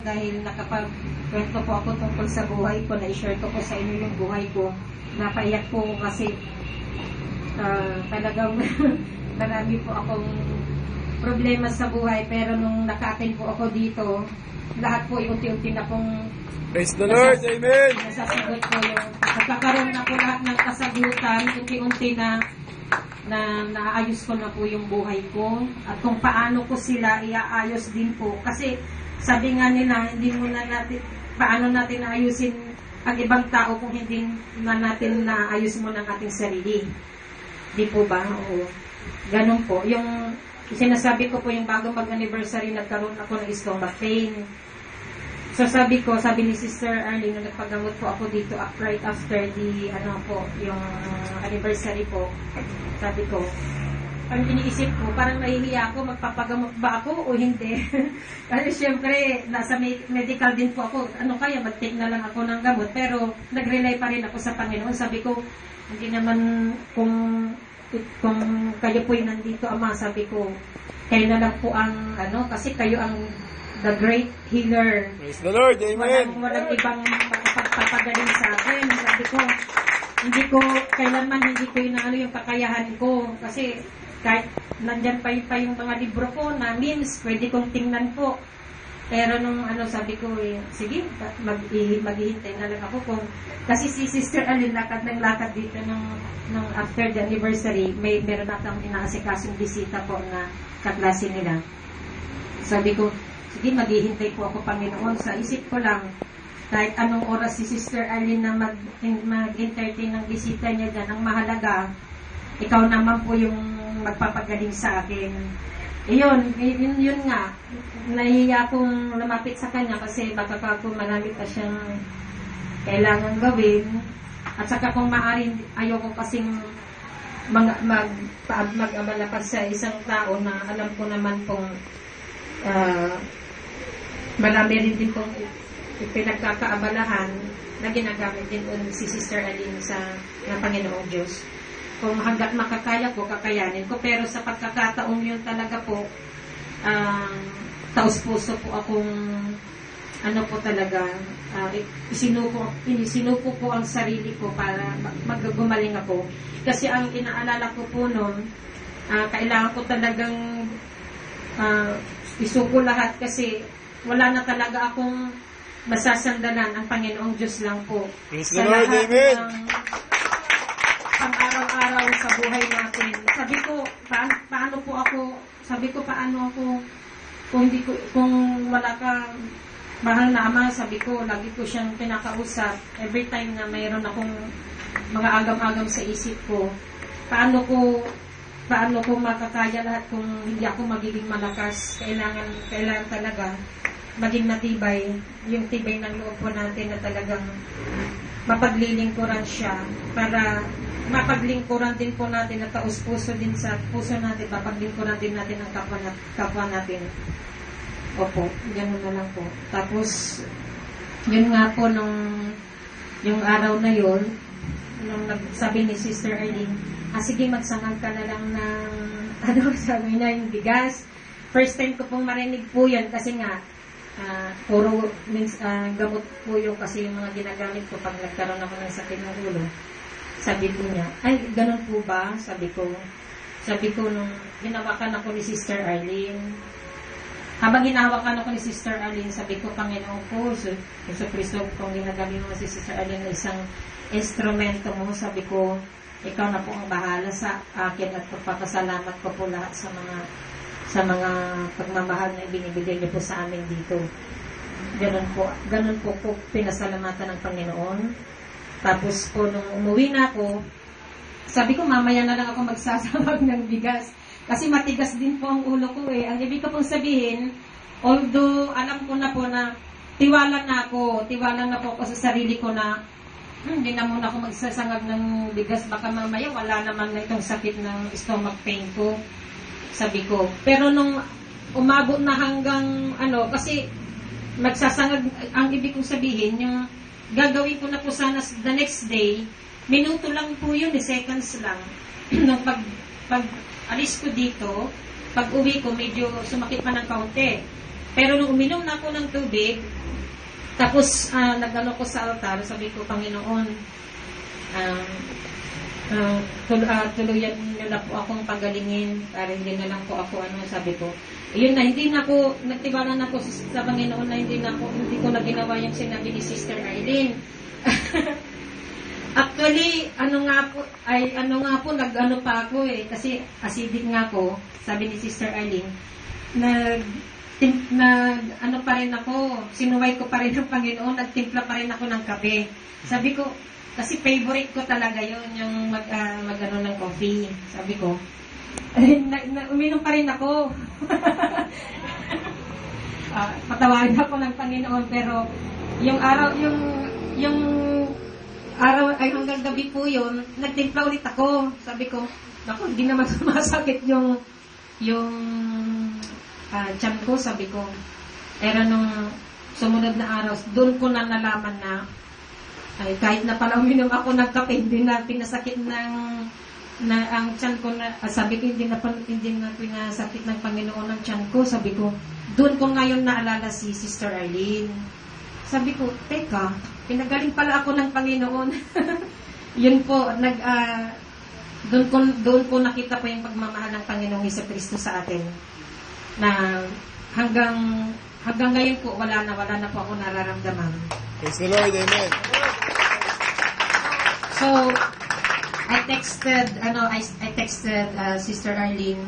Dahil nakapag-kwento po ako tungkol sa buhay ko, na-share ko po sa inyo yung buhay ko. Napaiyak po kasi talagang marami po akong problema sa buhay. Pero nung naka-attend po ako dito, lahat po unti-unti na pong Praise the Lord, Amen! nasasagot po yung nagkakaroon na po lahat ng kasagutan, unti-unti na naayos ko na po yung buhay ko at kung paano ko sila iaayos din po kasi sabi nga nila hindi mo na natin paano natin naayusin ang ibang tao kung hindi na natin naayos mo ng ating sarili, di po ba? Oo, ganun po yung sinasabi ko po. Yung bago mag-anniversary nagkaroon ako ng stomach pain. So sabi ni Sister Arlene nung nagpagamot po ako dito right after the yung anniversary po, sabi ko, parang iniisip ko, parang nahihiya ako, magpapagamot ba ako o hindi? Kasi syempre, nasa medical din po ako, kaya mag-take na lang ako ng gamot, pero nag-rely pa rin ako sa Panginoon. Sabi ko, hindi naman kung kayo po yung nandito, Ama, sabi ko, kayo na lang po ang, kasi kayo ang the great healer. Praise the Lord, Amen! Walang ibang makapagpapagaling sa akin. Sabi ko, kailanman hindi ko yung kakayahan ko. Kasi kahit nandyan pa yung mga libro ko na means, pwede kong tingnan po. Pero nung sabi ko, sige, maghihintay na lang ako kasi si Sister Alin lakad dito ng after the anniversary, meron natang inaasikasong bisita po na kaklase nila. Sabi ko, sige, maghihintay po ako, Panginoon. Sa isip ko lang, kahit anong oras si Sister Arlene na mag-entertain ng bisita niya dyan, ang mahalaga, ikaw naman po yung magpapagaling sa akin. Yun nga, nahihiya akong lumapit sa kanya kasi baka kung marami pa siyang kailangan gawin. At saka kung maaaring ayoko kasing mag-abala pa sa isang tao na alam ko naman pong marami rin din pong pinagkakaabalahan na ginagamit din po si Sister Aline sa Panginoong Diyos. Kung hanggat makakaya ko, kakayanin ko. Pero sa pagkakataong yun talaga po, taos-puso po akong po talaga, isinuko po ang sarili ko para maggumaling ako. Kasi ang inaalala ko po noon, kailangan ko talagang isuko lahat kasi wala na talaga akong masasandalan. Ang Panginoong Diyos lang po. Praise the Lord, Amen! Pang-araw-araw sa buhay natin. Sabi ko, paano ako, kung wala ka, mahal na Ama, sabi ko, lagi ko siyang pinakausap. Every time na mayroon akong mga agam-agam sa isip ko, paano ko makakaya lahat kung hindi ako magiging malakas. Kailangan talaga maging matibay, yung tibay ng loob po natin na talagang mapaglilingkuran siya para mapaglingkuran din po natin na taus-puso din sa puso natin, mapaglingkuran din natin ang kapwa natin. Opo, ganun na lang po. Tapos, yun nga po yung araw na yun, nung nagsabi ni Sister Arlene, sige, magsangan ka na lang ng, sabi na yung bigas. First time ko pong marinig po yan kasi nga, puro gamot po yung kasi yung mga ginagamit ko pag nagkaroon ako ng sakit ng ulo. Sabi po niya, ay, ganun po ba? Sabi ko nung hinawakan ako ni Sister Arlene, habang hinawakan ako ni Sister Arlene, sabi ko, Panginoon ko, Yesu Cristo, kung ginagamit mo si Sister Arlene na isang instrumento mo, sabi ko, ikaw na po ang bahala sa akin at pagpapasalamat ko po lahat sa mga pagmamahal na ibinibigay niyo po sa amin dito. Ganun po pinasalamatan ng Panginoon. Tapos po nung umuwi na ako, sabi ko mamaya na lang ako magsasabag ng bigas. Kasi matigas din po ang ulo ko eh. Ang ibig ko pong sabihin, although alam ko na po na tiwala na po ako sa sarili ko na hindi na muna ako magsasangag ng bigas. Baka mamaya wala naman na itong sakit ng stomach pain ko. Sabi ko. Pero nung umabot na hanggang kasi magsasangag, ang ibig kong sabihin, yung gagawin ko na po sana the next day, minuto lang po yun, seconds lang. Nung pag alis ko dito, pag uwi ko, medyo sumakit pa ng kaunti. Pero nung uminom na ako ng tubig, tapos nag-ano ko sa altar, sabi ko, Panginoon, tuluyan niyo na po akong pagalingin para hindi na lang po ako sabi ko. Yun na, hindi na po, nagtiwala na po sa Panginoon na hindi ko na ginawa yung sinabi ni Sister Arlene. Actually, nag-ano pa ako kasi acidic nga ako, sabi ni Sister Arlene, ano pa rin ako, sinuway ko pa rin ng Panginoon, nagtimpla pa rin ako ng kape. Sabi ko, kasi favorite ko talaga yun, yung mag-ano ng coffee. Sabi ko, uminom pa rin ako. Patawarin ako ng Panginoon, pero yung araw ay hanggang gabi po yun, nagtimpla ulit ako. Sabi ko, naku, hindi naman sumasakit yung tiyan ko, sabi ko. Pero nung sumunod na araw, doon ko na nalaman na ay kahit na pala uminom ako ng kape, hindi na pinasakit ang tiyan ko na, sabi ko hindi na pinasakit ng Panginoon ang tiyan ko, sabi ko. Doon ko ngayon naalala si Sister Arlene. Sabi ko, teka, pinagaling pala ako ng Panginoon. Yun po, doon ko nakita po yung pagmamahal ng Panginoong Jesucristo sa atin. Na hanggang ngayon po, wala na po ako nararamdaman. Praise the Lord, amen. So, I texted Sister Arlene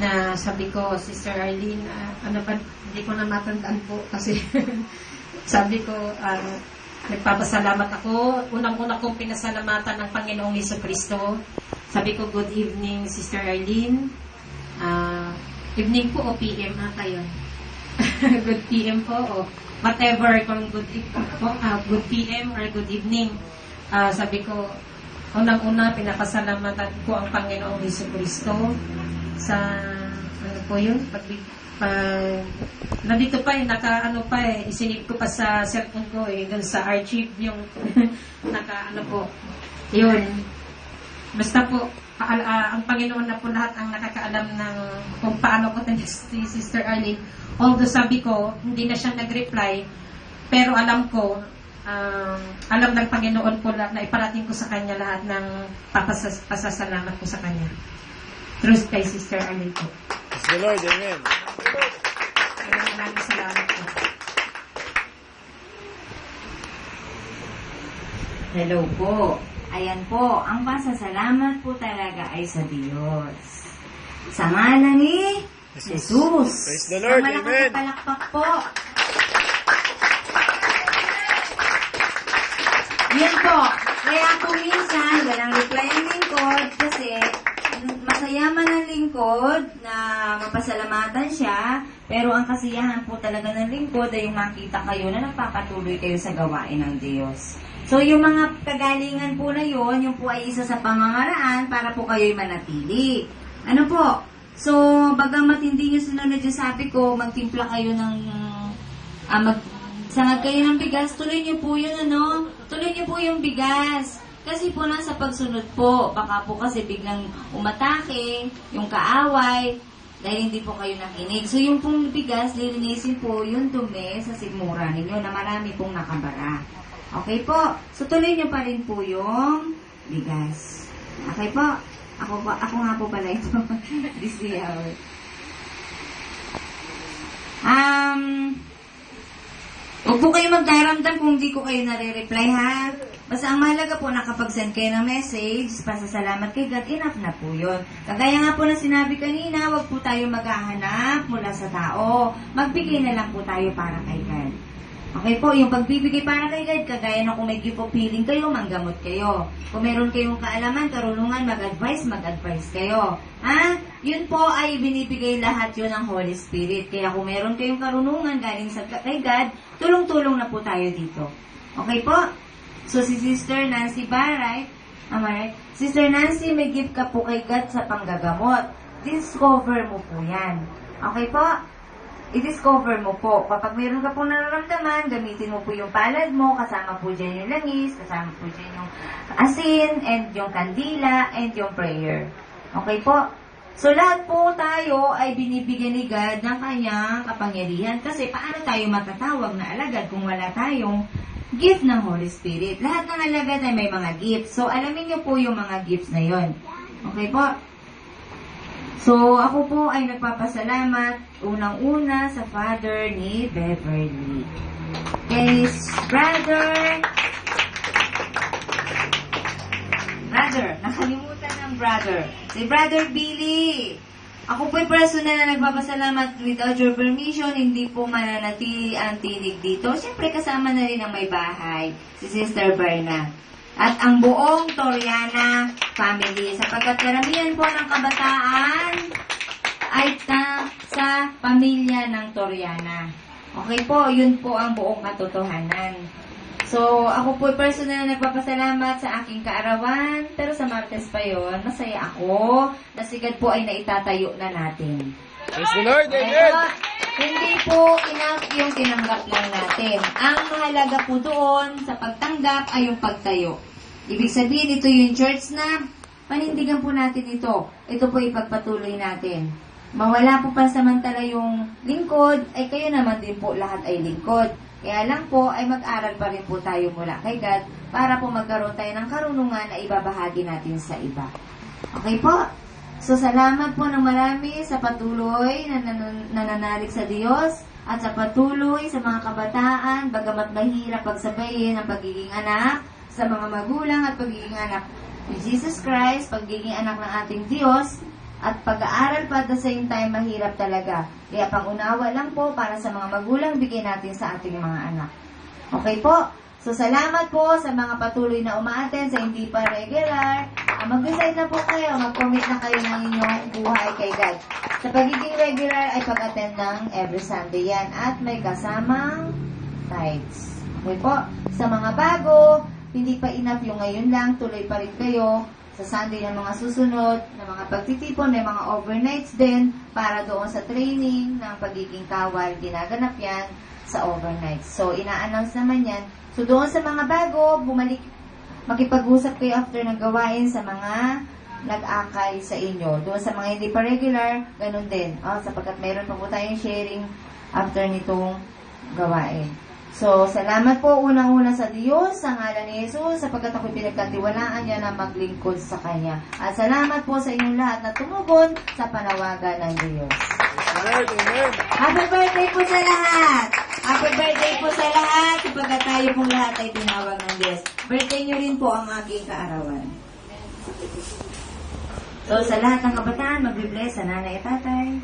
na sabi ko, Sister Arlene, hindi ko na matandaan po kasi sabi ko, nagpapasalamat ako. Unang-una kong pinasalamatan ng Panginoong Jesucristo. Sabi ko, good evening, Sister Arlene. Evening po o PM ata yun. Good PM po o whatever, kung good PM or good evening. Sabi ko, unang-una, pinapasalamatan ko ang Panginoong Jesucristo sa, ano po yun, nandito pa isinip ko pa sa cellphone ko dun sa archive yung yun. Basta po, ang Panginoon na po lahat ang nakakaalam ng kung paano ko si Sister Arlene. Although sabi ko, hindi na siya nag-reply, pero alam ko, alam ng Panginoon po na iparating ko sa kanya lahat ng pasasalamat ko sa kanya. Truth kay Sister Arlene po. Praise the Lord, amen. Maraming salamat po. Hello po. Ayan po, ang pasasalamat po talaga ay sa Diyos. Sa ngalan ni Jesus. Praise the Lord, Sa malakas amen. na palakpak po. Yan po. Kaya kung minsan, walang reply ang lingkod kasi masaya man ang lingkod na mapasalamatan siya, pero ang kasiyahan po talaga ng lingkod ay yung makita kayo na nagpapatuloy kayo sa gawain ng Diyos. So, yung mga kagalingan po na yun, yung po ay isa sa pamamaraan para po kayo'y manatili. Ano po? So, bagamat hindi nyo sinunod yung sabi ko, magtimpla kayo ng, magsangag kayo ng bigas, tuloy nyo po yun, tuloy nyo po yung bigas. Kasi po nasa pagsunod po, baka po kasi biglang umatake, yung kaaway, dahil hindi po kayo nakinig. So, yung pong bigas, lilinisin po yung dumi sa sigmura ninyo na marami pong nakabara. Okay po. So, tuloy nyo pa rin po yung bigas. Okay po. Ako nga po pala ito. This hour. Huwag po kayo magdaramdam kung di ko kayo nare-reply, ha? Basta ang mahalaga po, nakapag-send kayo ng message, pasasalamat kay God, enough na po yun. Kagaya nga po na sinabi kanina, huwag po tayo maghahanap mula sa tao. Magbigay na lang po tayo para kay God. Okay po, yung pagbibigay para kay God, kagaya na kung may gift of healing kayo, manggamot kayo. Kung meron kayong kaalaman, karunungan, mag-advise kayo. Ha? Yun po ay binibigay lahat yun ng Holy Spirit. Kaya kung meron kayong karunungan galing sa kay God, tulong-tulong na po tayo dito. Okay po? So, si Sister Nancy ba, right? Right? Sister Nancy, may gift ka po kay God sa panggagamot. Discover mo po yan. Okay po? I-discover mo po. Kapag meron ka pong nararamdaman, gamitin mo po yung palad mo, kasama po dyan yung langis, kasama po dyan yung asin, and yung kandila, and yung prayer. Okay po? So, lahat po tayo ay binibigyan ni God ng kanyang kapangyarihan. Kasi paano tayo matatawag na alagad kung wala tayong gift ng Holy Spirit? Lahat ng alagad ay may mga gifts. So, alamin niyo po yung mga gifts na yon. Okay po? So, ako po ay nagpapasalamat unang-una sa father ni Beverly. Kay brother, nakalimutan ng brother. Si Brother Billy. Ako po'y personal na nagpapasalamat without your permission, hindi po mananatili ang tinig dito. Siyempre kasama na rin ang may bahay, si Sister Berna. At ang buong Toriana family, sapagkat karamihan po ng kabataan ay sa pamilya ng Toriana. Okay po, yun po ang buong katotohanan. So, ako po personal na nagpapasalamat sa aking kaarawan, pero sa Martes pa yon, masaya ako na si God po ay naitatayo na natin. Praise the Lord, Okay amen. po? Hindi po enough yung tinanggap lang natin. Ang mahalaga po doon sa pagtanggap ay yung pagtayo. Ibig sabihin, ito yung church na panindigan po natin ito. Ito po ipagpatuloy natin. Mawala po pansamantala yung lingkod, ay kayo naman din po lahat ay lingkod. Kaya lang po ay mag-aral pa rin po tayo mula kay God para po magkaroon tayo ng karunungan na ibabahagi natin sa iba. Okay po? So salamat po ng marami sa patuloy na nananalig sa Diyos at sa patuloy sa mga kabataan, bagamat mahirap pagsabayin ang pagiging anak sa mga magulang at pagiging anak ni Jesus Christ, pagiging anak ng ating Diyos, at pag-aaral pa at the same time, mahirap talaga. Kaya pangunawa lang po para sa mga magulang, bigay natin sa ating mga anak. Okay po? So, salamat po sa mga patuloy na umaaten sa hindi pa regular. Mag-decide na po kayo, mag-commit na kayo ng inyong buhay kay God. Sa pagiging regular ay pag-attend ng every Sunday yan at may kasamang tithes. Okay po? Sa mga bago, hindi pa enough yung ngayon lang, tuloy pa rin kayo sa Sunday ng mga susunod, ng mga pagtitipon, may mga overnights din para doon sa training ng pagiging kawal. Ginaganap yan sa overnights. So, ina-announce naman yan. So, doon sa mga bago, makipag-usap kayo after ng gawain sa mga nag-akay sa inyo. Doon sa mga hindi pa regular, ganun din. Sapagkat mayroon pa po tayong sharing after nitong gawain. So, salamat po unang-una sa Diyos, sa ngalan ni Jesus, sapagkat ako'y pinagkatiwalaan niya na maglingkod sa Kanya. At salamat po sa inyong lahat na tumugon sa panawagan ng Diyos. Praise the Lord, amen. Happy birthday po sa lahat! Happy birthday po sa lahat, sapagkat tayo pong lahat ay tinawag ng Diyos. Birthday niyo rin po ang aking kaarawan. So, sa lahat ng kabataan, magbe-bless sa nanay at tatay.